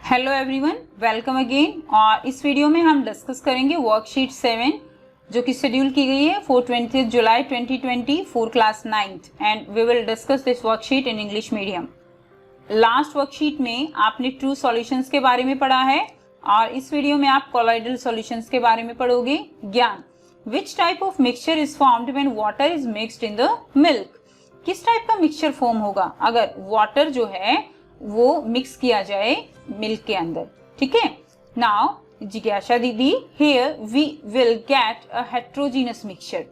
Hello everyone, welcome again. और इस video में हम डिस्कस करेंगे वर्कशीट 7 जो कि शेड्यूल की गई है for 20 July 2020 for class 9th and we will discuss this worksheet in English medium. Last worksheet में आपने ट्रू सॉल्यूशंस के बारे में पढ़ा है और इस वीडियो में आप कोलॉइडल सॉल्यूशंस के बारे में पढ़ोगे। ज्ञान, which type of mixture is formed when water is mixed in the milk. किस टाइप का मिक्सचर फॉर्म होगा अगर वाटर जो है वो मिक्स किया जाए मिल्क के अंदर। ठीक है, नाउ जिज्ञासा didi, here we will get a heterogeneous mixture.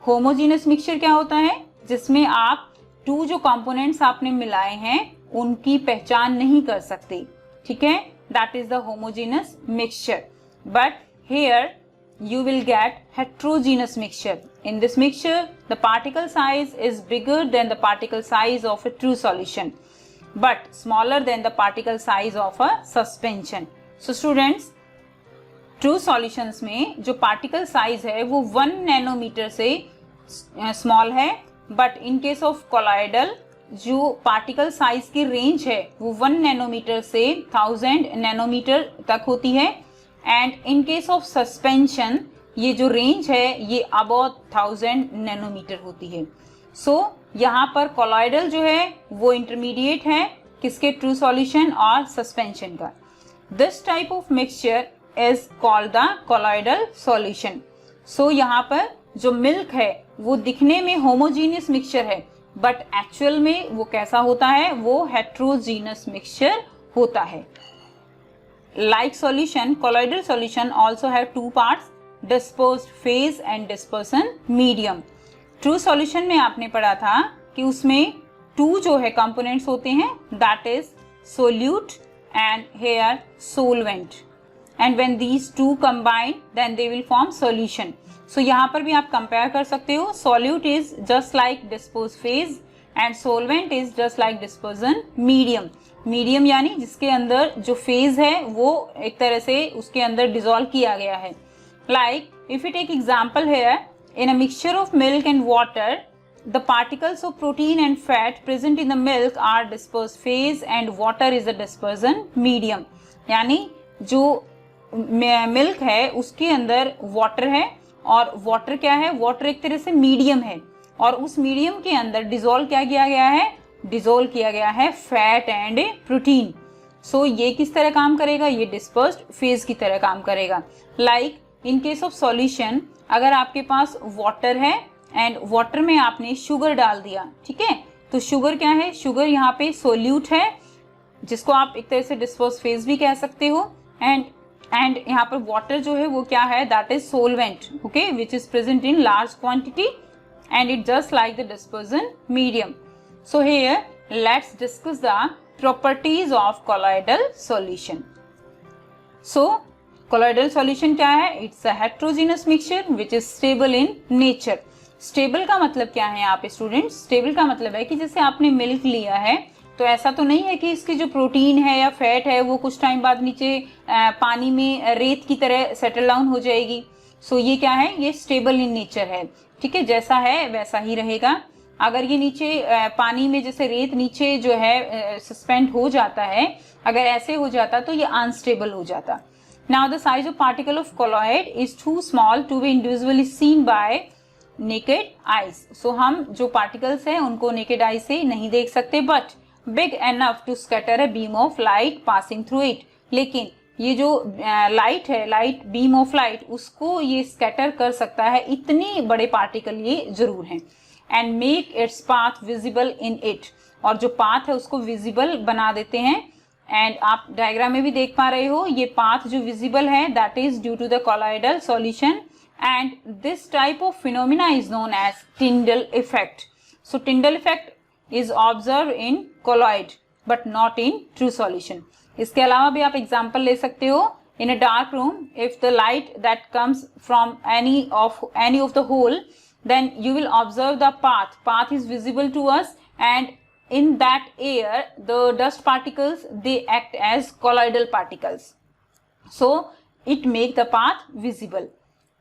Homogeneous mixture क्या होता है? जिसमें आप टू जो कंपोनेंट्स आपने मिलाए हैं उनकी पहचान नहीं कर सकते। ठीक है, that is the homogeneous mixture. But here you will get heterogeneous mixture. In this mixture, the particle size is bigger than the particle size of a true solution, but smaller than the particle size of a suspension. So students, true solutions में जो particle size है वो 1 nanometre से small है, but in case of colloidal जो particle size की range है वो 1 नैनोमीटर से 1000 नैनोमीटर तक होती है। And in case of suspension ये जो रेंज है ये अबाउट 1000 नैनोमीटर होती है। सो यहाँ पर कोलॉइडल जो है वो इंटरमीडिएट है किसके? ट्रू सॉल्यूशन और सस्पेंशन का। This type of mixture is called the colloidal solution. So यहाँ पर जो मिल्क है वो दिखने में होमोजीनियस मिक्सचर है, बट एक्चुअल में वो कैसा होता है? वो हेट्रोजीनस मिक्सचर होता है। Like solution, colloidal solution also have two parts, dispersed phase and dispersion medium. True solution में आपने पढ़ा था कि उसमें two जो है components होते हैं, that is solute and here solvent. And when these two combine, then they will form solution. So यहाँ पर भी आप compare कर सकते हो। Solute is just like dispersed phase and solvent is just like dispersion medium. Medium यानी जिसके अंदर जो फेज है वो एक तरह से उसके अंदर डिसॉल्व किया गया है। Like if you take example here, in a mixture of milk and water the particles of protein and fat present in the milk are disperse phase and water is a dispersion medium. यानी जो milk है उसके अंदर water है और water क्या है? Water एक तरह से मीडियम है और उस मीडियम के अंदर डिसॉल्व क्या किया गया है? डिसॉल्व किया गया है फैट एंड प्रोटीन। सो ये किस तरह काम करेगा? ये डिस्पर्स्ड फेज की तरह काम करेगा। Like in case of solution, अगर आपके पास वाटर है एंड वाटर में आपने शुगर डाल दिया, ठीक है, तो शुगर क्या है? शुगर यहाँ पे सोल्यूट है जिसको आप एक तरह से डिस्पर्स्ड फेज भी कह सकते हो। एंड यहाँ पर वाटर जो है वो क्या है? That is solvent, okay, which is present in large quantity and it just like the dispersion medium. So here let's discuss the properties of colloidal solution. So colloidal solution क्या है? It's a heterogeneous mixture which is stable in nature. Stable का मतलब क्या है यहाँ पे students? Stable का मतलब है कि जैसे आपने मिल्क लिया है तो ऐसा तो नहीं है कि इसकी जो प्रोटीन है या फैट है वो कुछ टाइम बाद नीचे पानी में रेत की तरह सेटल डाउन हो जाएगी। सो ये क्या है? ये स्टेबल इन नेचर है। ठीक है, जैसा है वैसा ही रहेगा। अगर ये नीचे पानी में जैसे रेत नीचे जो है सस्पेंड हो जाता है, अगर ऐसे हो जाता तो ये अनस्टेबल हो जाता। Now the size of particle of colloid is too small to be individually seen by naked eyes. So हम जो पार्टिकल्स हैं उनको नेकेड आई से नहीं देख सकते, but big enough to scatter a beam of light passing through it. लेकिन ये जो लाइट है, लाइट बीम ऑफ लाइट, उसको ये स्कैटर कर सकता है, इतने बड़े पार्टिकल ये जरूर हैं। And make its path visible in it, और जो पाथ है उसको विजिबल बना देते हैं। एंड आप डायग्राम में भी देख पा रहे हो ये पाथ जो विजिबल है that is due to the colloidal solution and this type of phenomena is known as Tyndall effect. So Tyndall effect is observe in colloid but not in true solution. इसके अलावा भी आप example ले सकते हो. In a dark room if the light that comes from any of the hole, then you will observe the path. Path is visible to us and in that air the dust particles they act as colloidal particles. So it make the path visible.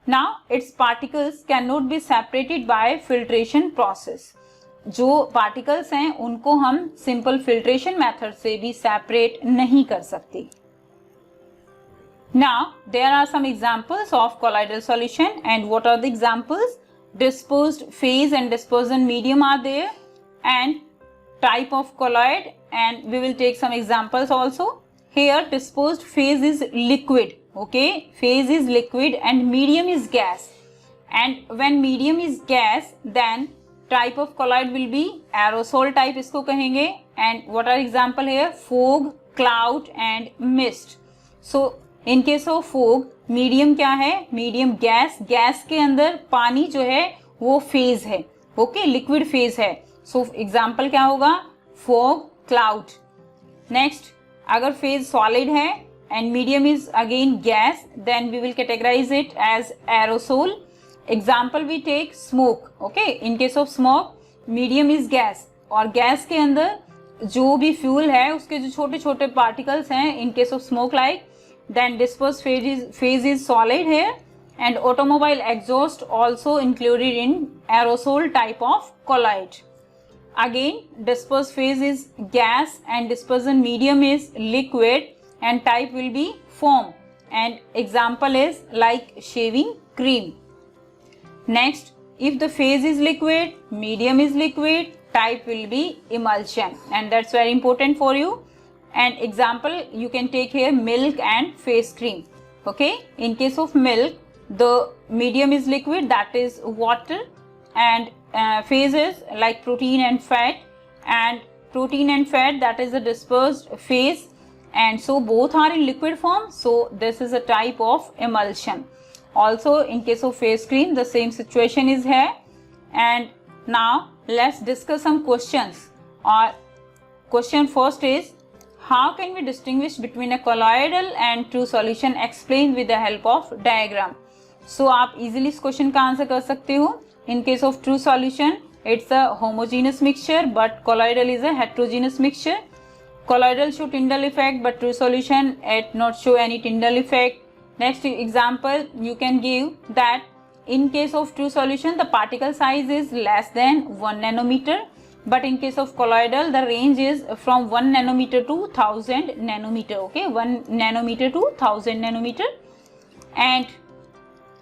Now its particles cannot be separated by filtration process. जो particles हैं उनको हम simple filtration method से भी separate नहीं कर सकते. Now there are some examples of colloidal solution, and what are the examples? Dispersed phase and dispersion medium are there, and type of colloid, and we will take some examples also. Here dispersed phase is liquid, okay, phase is liquid and medium is gas, and when medium is gas then type of colloid will be aerosol type इसको कहेंगे. And what are example here? Fog, cloud and mist. So in case of fog, medium क्या है? Medium gas, gas के अंदर पानी जो है वो phase है, okay, liquid phase है. So example क्या होगा? Fog, cloud. Next, अगर phase solid है and medium is again gas, then we will categorize it as aerosol. Example we take smoke, okay. In case of smoke, medium is gas और gas के अंदर जो भी fuel है उसके जो छोटे छोटे particles हैं, in case of smoke like, then dispersed phase is solid here, and automobile exhaust also included in aerosol type of colloid. Again, dispersed phase is gas and dispersion medium is liquid, and type will be foam, and example is like shaving cream. Next, if the phase is liquid, medium is liquid, type will be emulsion, and that's very important for you. And example you can take here milk and face cream, okay. In case of milk, the medium is liquid, that is water, and phase is like protein and fat, and protein and fat, that is the dispersed phase, and so both are in liquid form, so this is a type of emulsion. Also in case of face cream, the same situation is here. And now let's discuss some questions. Question first is, how can we distinguish between a colloidal and true solution? Explain with the help of diagram. So आप easily इस question का answer कर सकते हो. In case of true solution, it's a homogeneous mixture, but colloidal is a heterogeneous mixture. Colloidal show Tyndall effect, but true solution it not show any Tyndall effect. Next example you can give that in case of true solution the particle size is less than 1 nanometer, but in case of colloidal the range is from 1 nanometer to 1000 nanometer, okay, 1 nanometer to 1000 nanometer. And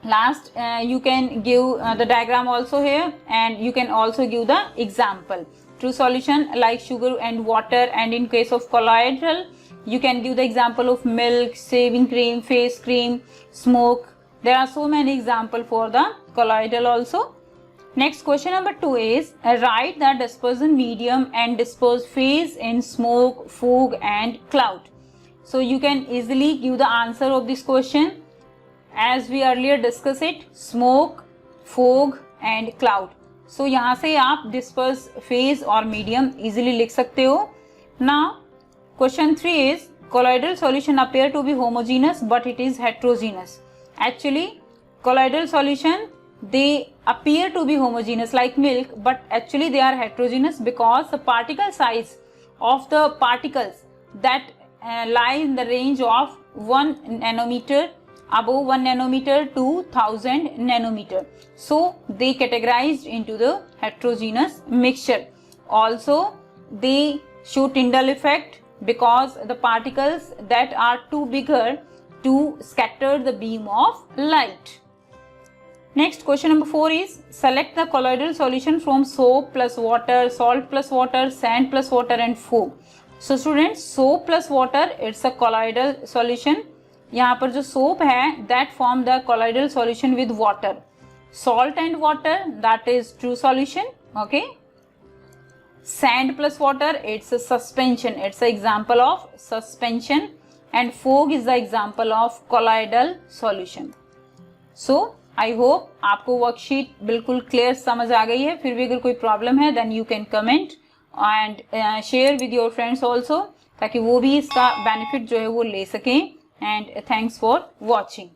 last you can give the diagram also here, and you can also give the example. True solution like sugar and water, and in case of colloidal you can give the example of milk, shaving cream, face cream, smoke. There are so many examples for the colloidal also. Next question number 2 is, write the dispersion medium and dispersed phase in smoke, fog and cloud. So you can easily give the answer of this question. As we earlier discussed it, smoke, fog and cloud. So यहाँ से आप dispersed phase और medium easily लिख सकते हो. Now question 3 is, colloidal solution appear to be homogeneous but it is heterogeneous. Actually colloidal solution they appear to be homogeneous like milk, but actually they are heterogeneous because the particle size of the particles that lie in the range of 1 nanometer, above 1 nanometer to 1000 nanometer. So they categorized into the heterogeneous mixture. Also they show Tyndall effect because the particles that are too bigger to scatter the beam of light. Next question number 4 is, select the colloidal solution from soap plus water, salt plus water, sand plus water and foam. So students, soap plus water it's a colloidal solution. यहाँ पर जो soap है that form the colloidal solution with water. Salt and water that is true solution, okay. Sand plus water it's a suspension, it's an example of suspension, and fog is the example of colloidal solution. So I hope आपको worksheet बिल्कुल clear समझ आ गई है. फिर भी अगर कोई problem है then you can comment and share with your friends also, ताकि वो भी इसका बेनिफिट जो है वो ले सकें. And thanks for watching.